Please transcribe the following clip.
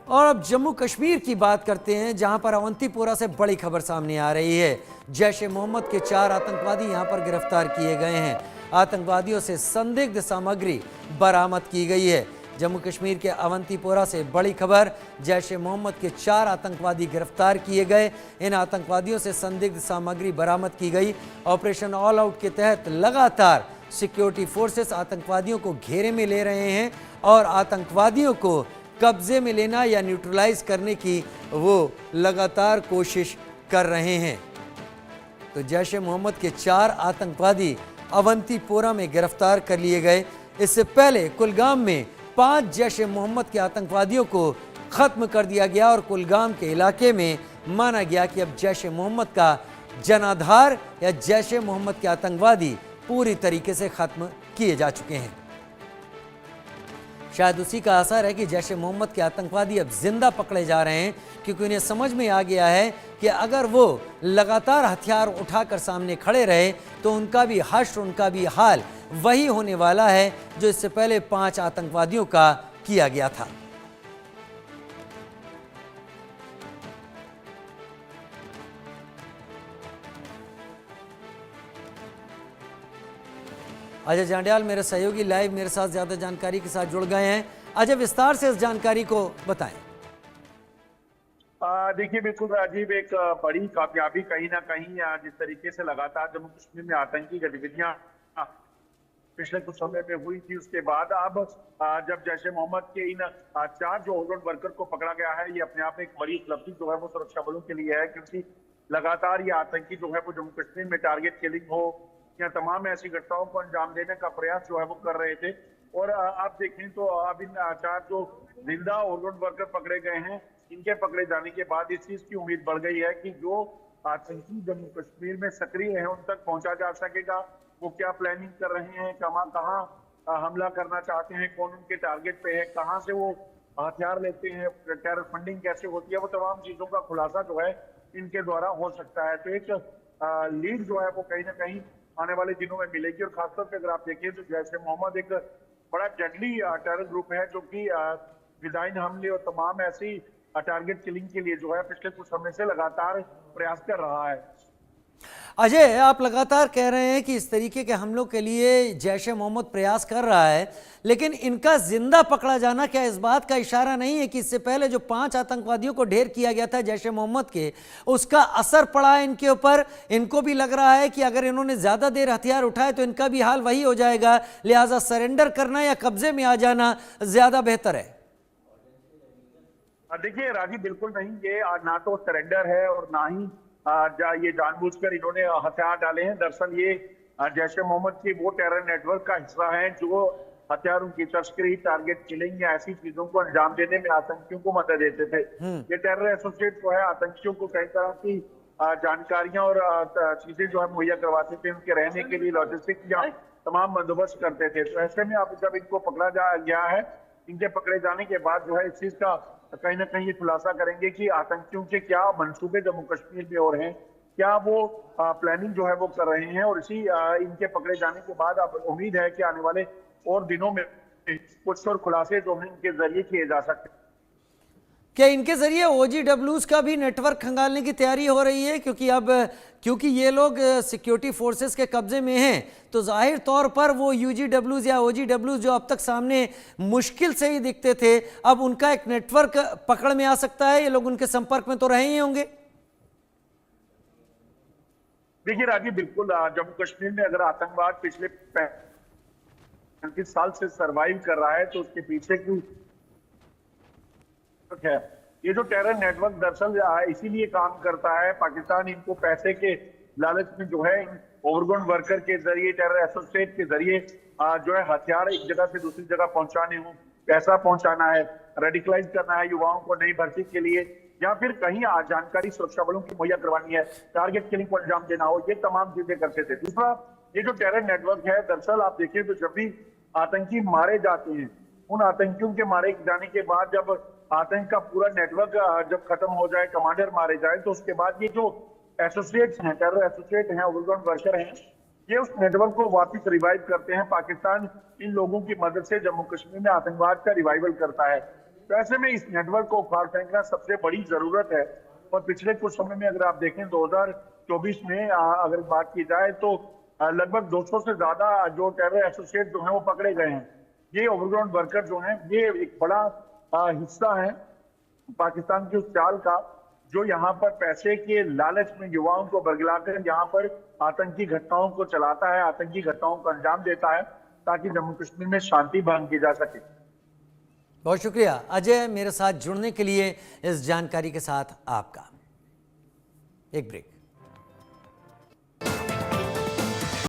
और अब जम्मू कश्मीर की बात करते हैं, जहां पर अवंतीपोरा से बड़ी खबर सामने आ रही है। जैश ए मोहम्मद के 4 आतंकवादी यहां पर गिरफ्तार किए गए हैं। आतंकवादियों से संदिग्ध सामग्री बरामद की गई है। जम्मू कश्मीर के अवंतीपोरा से बड़ी खबर, जैश ए मोहम्मद के 4 आतंकवादी गिरफ्तार किए गए। इन आतंकवादियों से संदिग्ध सामग्री बरामद की गई। ऑपरेशन ऑल आउट के तहत लगातार सिक्योरिटी फोर्सेस आतंकवादियों को घेरे में ले रहे हैं और आतंकवादियों को कब्जे में लेना या न्यूट्रलाइज करने की वो लगातार कोशिश कर रहे हैं। तो जैश ए मोहम्मद के 4 आतंकवादी अवंतीपोरा में गिरफ्तार कर लिए गए। इससे पहले कुलगाम में 5 जैश ए मोहम्मद के आतंकवादियों को खत्म कर दिया गया और कुलगाम के इलाके में माना गया कि अब जैश ए मोहम्मद का जनाधार या जैश ए मोहम्मद के आतंकवादी पूरी तरीके से खत्म किए जा चुके हैं। शायद उसी का असर है कि जैश ए मोहम्मद के आतंकवादी अब जिंदा पकड़े जा रहे हैं, क्योंकि उन्हें समझ में आ गया है कि अगर वो लगातार हथियार उठाकर सामने खड़े रहे तो उनका भी हश्र, उनका भी हाल वही होने वाला है जो इससे पहले 5 आतंकवादियों का किया गया था। अजय जांडियाल मेरे सहयोगी लाइव मेरे साथ ज्यादा जानकारी के साथ जुड़ गए हैं। अजय, विस्तार से इस जानकारी को बताएं। देखिए, बिल्कुल राजीव, एक बड़ी कामयाबी कहीं ना कहीं जिस तरीके से लगातार जम्मू कश्मीर में आतंकी गतिविधियां पिछले कुछ समय में हुई थी, उसके बाद अब जब जैश ए मोहम्मद के इन 4 जो ऑलराउंड वर्कर को पकड़ा गया है, ये अपने आप में एक बड़ी उपलब्धि जो है वो सुरक्षा बलों के लिए है, क्योंकि लगातार ये आतंकी जो है वो जम्मू कश्मीर में टारगेट किलिंग हो या तमाम ऐसी घटनाओं को अंजाम देने का प्रयास जो है वो कर रहे थे। और आप देखें तो अब इन 4 जो जिंदा ऑलराउंड वर्कर पकड़े गए हैं, इनके पकड़े जाने के बाद इस चीज की उम्मीद बढ़ गई है कि जो आतंकी जम्मू कश्मीर में सक्रिय हैं उन तक पहुंचा जा सकेगा। वो क्या प्लानिंग कर रहे हैं, कहाँ हमला करना चाहते हैं, कौन उनके टारगेट पे है, कहाँ से वो हथियार लेते हैं, टेरर फंडिंग कैसे होती है, वो तमाम चीजों का खुलासा जो है इनके द्वारा हो सकता है। तो एक लीड जो है वो कहीं ना कहीं आने वाले दिनों में मिलेगी। और खासतौर पर अगर आप देखिए तो जैश ए मोहम्मद एक बड़ा डेडली टेरर ग्रुप है, जो कि विदाइन हमले और तमाम ऐसी टारगेट किलिंग के लिए जो है पिछले कुछ समय से लगातार प्रयास कर रहा है। अजय, आप लगातार कह रहे हैं कि इस तरीके के हमलों के लिए जैश ए मोहम्मद प्रयास कर रहा है, लेकिन इनका जिंदा पकड़ा जाना क्या इस बात का इशारा नहीं है कि इससे पहले जो 5 आतंकवादियों को ढेर किया गया था जैश ए मोहम्मद के, उसका असर पड़ा है इनके ऊपर? इनको भी लग रहा है कि अगर इन्होंने ज्यादा देर हथियार उठाए तो इनका भी हाल वही हो जाएगा, लिहाजा सरेंडर करना या कब्जे में आ जाना ज्यादा बेहतर है? देखिए राजीव, बिल्कुल नहीं, ये ना तो सरेंडर है और ना ही ये जानबूझकर इन्होंने हथियार डाले हैं। दरअसल ये जैश ए मोहम्मद की वो टेरर नेटवर्क का हिस्सा है जो हथियारों की तस्करी, टारगेट किलिंग या ऐसी चीजों को अंजाम देने में आतंकियों को मदद देते थे। ये टेरर एसोसिएट जो है आतंकियों को कई तरह की जानकारियां और चीजें जो है मुहैया करवाते थे, उनके रहने के लिए लॉजिस्टिक या तमाम बंदोबस्त करते थे। तो ऐसे में अब जब इनको पकड़ा गया है, इनके पकड़े जाने के बाद जो है इस चीज का कहीं ना कहीं ये खुलासा करेंगे कि आतंकियों के क्या मंसूबे जम्मू कश्मीर में और हैं, क्या वो प्लानिंग जो है वो कर रहे हैं। और इसी इनके पकड़े जाने के बाद अब उम्मीद है कि आने वाले और दिनों में कुछ और खुलासे जो हैं इनके जरिए किए जा सकते हैं। क्या इनके जरिए OGWs का भी नेटवर्क खंगालने की तैयारी हो रही है? क्योंकि ये लोग सिक्योरिटी फोर्सेस के कब्जे में हैं, तो जाहिर तौर पर वो UGWs या OGWs जो अब तक सामने मुश्किल से ही दिखते थे, अब उनका एक नेटवर्क पकड़ में आ सकता है। ये लोग उनके संपर्क में तो रहे ही होंगे। देखिए राजीव, बिल्कुल, जम्मू कश्मीर में अगर आतंकवाद पिछले 35 साल से सर्वाइव कर रहा है तो उसके पीछे की है ये जो टेरर नेटवर्क दरअसल इसीलिए काम करता है। पाकिस्तान इनको पैसे के लालच में जो है ओवरग्राउंड वर्कर के जरिए, टेरर एसोसिएट के जरिए जो है हथियार एक जगह से दूसरी जगह पहुंचाने हो, पैसा पहुंचाना है, रेडिकलाइज करना है युवाओं को नई भर्ती के लिए, या फिर कहीं जानकारी सुरक्षा बलों की मुहैया करवानी है, टारगेट किलिंग को अंजाम देना हो, ये तमाम चीजें करते थे। दूसरा, ये जो टेरर नेटवर्क है, दरअसल आप देखिए तो जब भी आतंकी मारे जाते हैं, उन आतंकियों के मारे जाने के बाद जब आतंक का पूरा नेटवर्क जब खत्म हो जाए, कमांडर मारे जाए, तो उसके बाद ये जो एसोसिएट्स हैं, टेरर एसोसिएट हैं, ओवरग्राउंड वर्कर हैं, ये उस नेटवर्क को वापस रिवाइव करते हैं। पाकिस्तान इन लोगों की मदद से जम्मू कश्मीर में आतंकवाद का रिवाइवल करता है। तो ऐसे में इस नेटवर्क को उखाड़ फेंकना सबसे बड़ी जरूरत है। और पिछले कुछ समय में अगर आप देखें 2024 में अगर बात की जाए तो लगभग 200 से ज्यादा जो टेरर एसोसिएट जो हैं वो पकड़े गए हैं। ये ओवरग्राउंड वर्कर जो हैं ये एक बड़ा हिस्सा है पाकिस्तान की उस चाल का जो यहाँ पर पैसे के लालच में युवाओं को बरगलाकर यहाँ पर आतंकी घटनाओं को चलाता है, आतंकी घटनाओं को अंजाम देता है ताकि जम्मू कश्मीर में शांति भंग की जा सके। बहुत शुक्रिया अजय मेरे साथ जुड़ने के लिए। इस जानकारी के साथ आपका। एक ब्रेक।